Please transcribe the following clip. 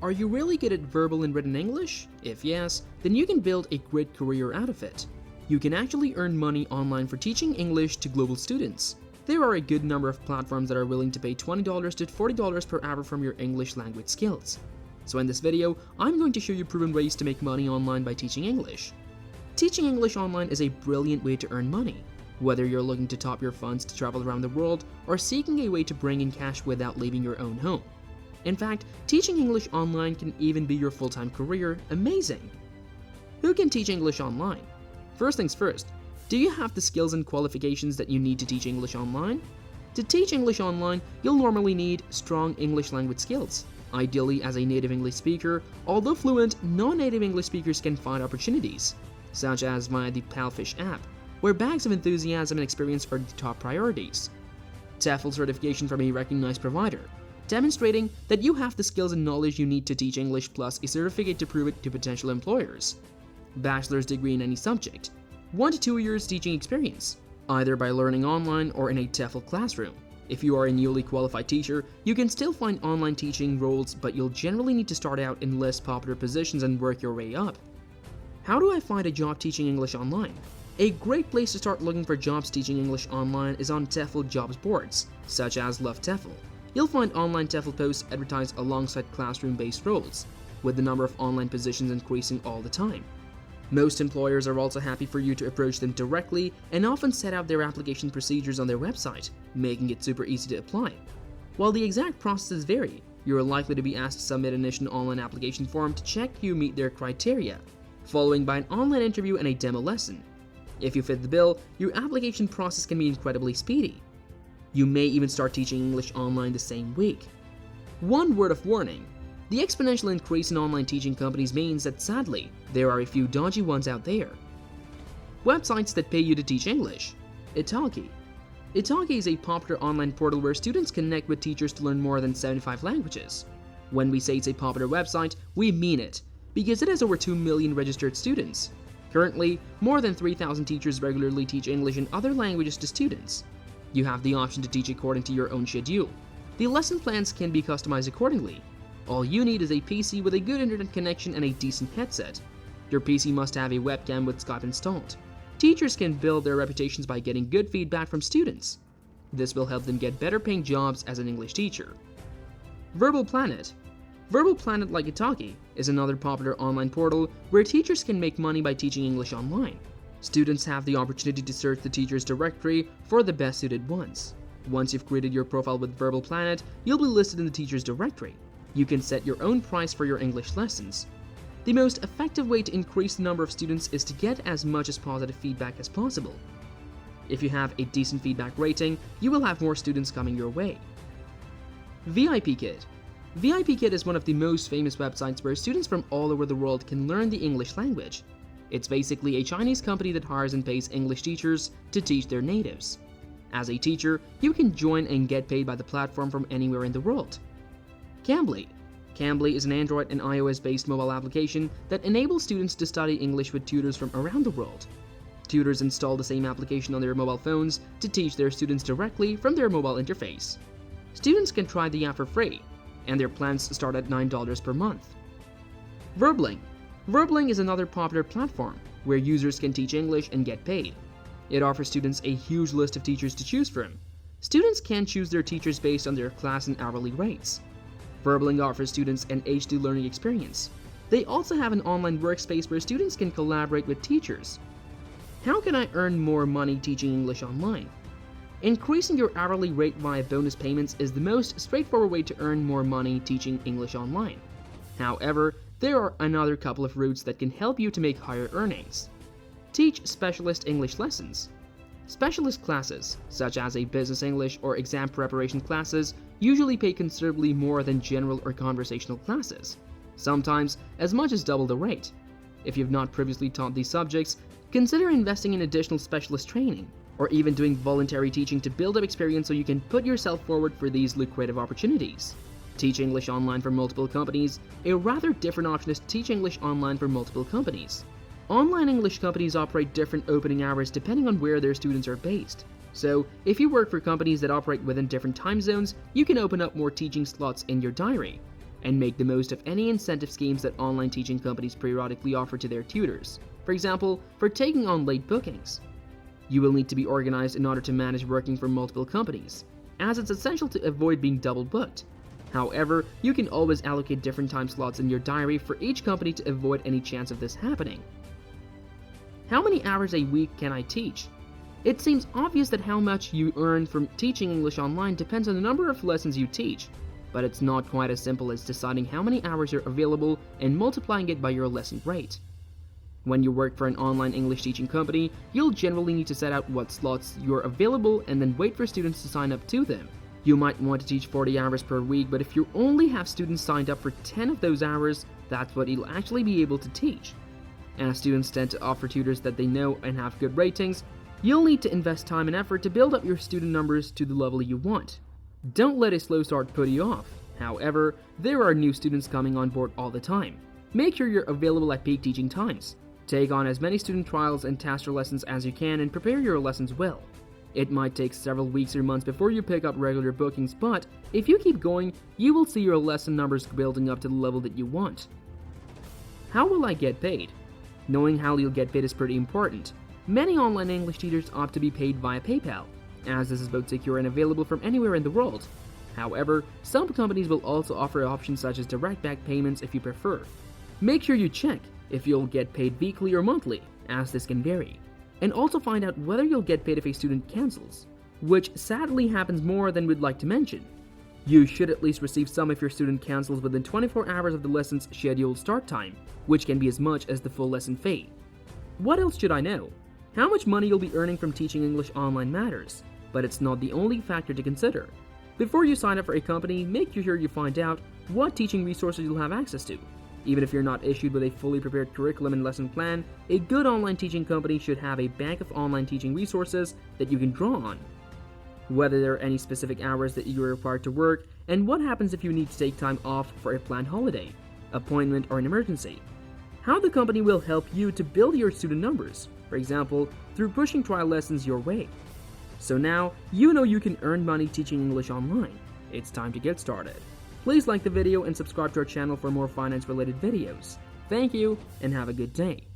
Are you really good at verbal and written English? If yes, then you can build a great career out of it. You can actually earn money online for teaching English to global students. There are a good number of platforms that are willing to pay $20 to $40 per hour from your English language skills. So in this video, I'm going to show you proven ways to make money online by teaching English. Teaching English online is a brilliant way to earn money, whether you're looking to top your funds to travel around the world or seeking a way to bring in cash without leaving your own home. In fact, teaching English online can even be your full-time career. Amazing! Who can teach English online? First things first, do you have the skills and qualifications that you need to teach English online? To teach English online, you'll normally need strong English language skills, ideally as a native English speaker. Although fluent, non-native English speakers can find opportunities, such as via the Palfish app, where bags of enthusiasm and experience are the top priorities. TEFL certification from a recognized provider, demonstrating that you have the skills and knowledge you need to teach English, plus a certificate to prove it to potential employers. Bachelor's degree in any subject. 1 to 2 years teaching experience, either by learning online or in a TEFL classroom. If you are a newly qualified teacher, you can still find online teaching roles, but you'll generally need to start out in less popular positions and work your way up. How do I find a job teaching English online? A great place to start looking for jobs teaching English online is on TEFL jobs boards, such as Love TEFL. You'll find online TEFL posts advertised alongside classroom-based roles, with the number of online positions increasing all the time. Most employers are also happy for you to approach them directly and often set out their application procedures on their website, making it super easy to apply. While the exact processes vary, you are likely to be asked to submit an initial online application form to check you meet their criteria, following by an online interview and a demo lesson. If you fit the bill, your application process can be incredibly speedy. You may even start teaching English online the same week. One word of warning: the exponential increase in online teaching companies means that sadly, there are a few dodgy ones out there. Websites that pay you to teach English. Italki. Italki is a popular online portal where students connect with teachers to learn more than 75 languages. When we say it's a popular website, we mean it, because it has over 2 million registered students. Currently, more than 3,000 teachers regularly teach English and other languages to students. You have the option to teach according to your own schedule. The lesson plans can be customized accordingly. All you need is a PC with a good internet connection and a decent headset. Your PC must have a webcam with Skype installed. Teachers can build their reputations by getting good feedback from students. This will help them get better paying jobs as an English teacher. Verbal Planet. Verbal Planet, like Italki, is another popular online portal where teachers can make money by teaching English online. Students have the opportunity to search the teacher's directory for the best suited ones. Once you've created your profile with Verbal Planet, you'll be listed in the teacher's directory. You can set your own price for your English lessons. The most effective way to increase the number of students is to get as much as positive feedback as possible. If you have a decent feedback rating, you will have more students coming your way. VIPKid. VIPKid is one of the most famous websites where students from all over the world can learn the English language. It's basically a Chinese company that hires and pays English teachers to teach their natives. As a teacher, you can join and get paid by the platform from anywhere in the world. Cambly. Cambly is an Android and iOS-based mobile application that enables students to study English with tutors from around the world. Tutors install the same application on their mobile phones to teach their students directly from their mobile interface. Students can try the app for free, and their plans start at $9 per month. Verbling. Verbling is another popular platform where users can teach English and get paid. It offers students a huge list of teachers to choose from. Students can choose their teachers based on their class and hourly rates. Verbling offers students an HD learning experience. They also have an online workspace where students can collaborate with teachers. How can I earn more money teaching English online? Increasing your hourly rate via bonus payments is the most straightforward way to earn more money teaching English online. However, there are another couple of routes that can help you to make higher earnings. Teach specialist English lessons. Specialist classes, such as a business English or exam preparation classes, usually pay considerably more than general or conversational classes, sometimes as much as double the rate. If you've not previously taught these subjects, consider investing in additional specialist training, or even doing voluntary teaching to build up experience so you can put yourself forward for these lucrative opportunities. Teach English online for multiple companies. A rather different option is to teach English online for multiple companies. Online English companies operate different opening hours depending on where their students are based. So, if you work for companies that operate within different time zones, you can open up more teaching slots in your diary. and make the most of any incentive schemes that online teaching companies periodically offer to their tutors. For example, for taking on late bookings. You will need to be organized in order to manage working for multiple companies, as it's essential to avoid being double booked. However, you can always allocate different time slots in your diary for each company to avoid any chance of this happening. How many hours a week can I teach? It seems obvious that how much you earn from teaching English online depends on the number of lessons you teach, but it's not quite as simple as deciding how many hours are available and multiplying it by your lesson rate. When you work for an online English teaching company, you'll generally need to set out what slots you're available and then wait for students to sign up to them. You might want to teach 40 hours per week, but if you only have students signed up for 10 of those hours, that's what you'll actually be able to teach. As students tend to offer tutors that they know and have good ratings, you'll need to invest time and effort to build up your student numbers to the level you want. Don't let a slow start put you off. However, there are new students coming on board all the time. Make sure you're available at peak teaching times. Take on as many student trials and taster lessons as you can and prepare your lessons well. It might take several weeks or months before you pick up regular bookings, but if you keep going, you will see your lesson numbers building up to the level that you want. How will I get paid? Knowing how you'll get paid is pretty important. Many online English teachers opt to be paid via PayPal, as this is both secure and available from anywhere in the world. However, some companies will also offer options such as direct back payments if you prefer. Make sure you check if you'll get paid weekly or monthly, as this can vary. And also find out whether you'll get paid if a student cancels, which sadly happens more than we'd like to mention. You should at least receive some if your student cancels within 24 hours of the lesson's scheduled start time, which can be as much as the full lesson fee. What else should I know? How much money you'll be earning from teaching English online matters, but it's not the only factor to consider. Before you sign up for a company, make sure you find out what teaching resources you'll have access to. Even if you're not issued with a fully prepared curriculum and lesson plan, a good online teaching company should have a bank of online teaching resources that you can draw on. Whether there are any specific hours that you are required to work, and what happens if you need to take time off for a planned holiday, appointment, or an emergency. How the company will help you to build your student numbers, for example, through pushing trial lessons your way. So now, you know you can earn money teaching English online. It's time to get started. Please like the video and subscribe to our channel for more finance-related videos. Thank you, and have a good day.